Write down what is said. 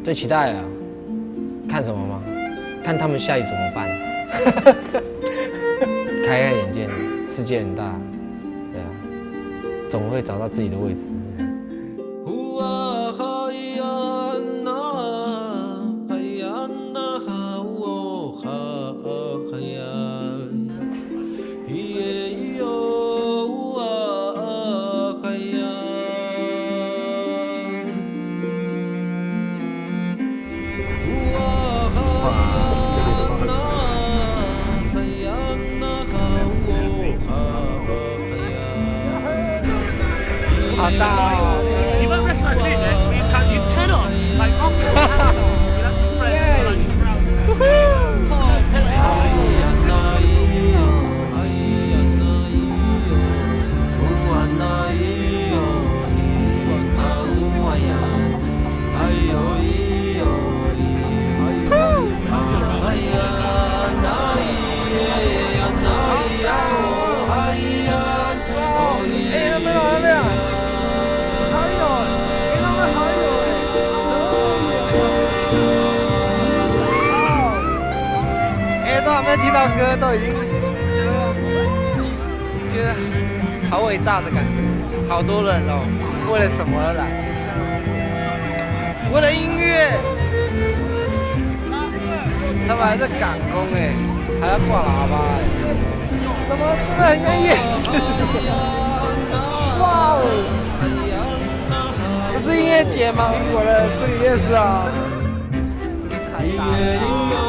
最期待啊，看什么吗？看他们下一怎么办？开开眼界，世界很大，对啊，总会找到自己的位置。好大哦！You won't recognise me, Nick. We just can't use 10 on. Like, off. You'll have some friends. I 都还没听到歌，都已经觉得好伟大的感觉，好多人哦，为了什么而来？为了音乐，他们还在赶工哎，还要挂喇叭哎，怎么真的很像夜市？哇哦！不是音乐节吗？我的是夜市啊！太大了。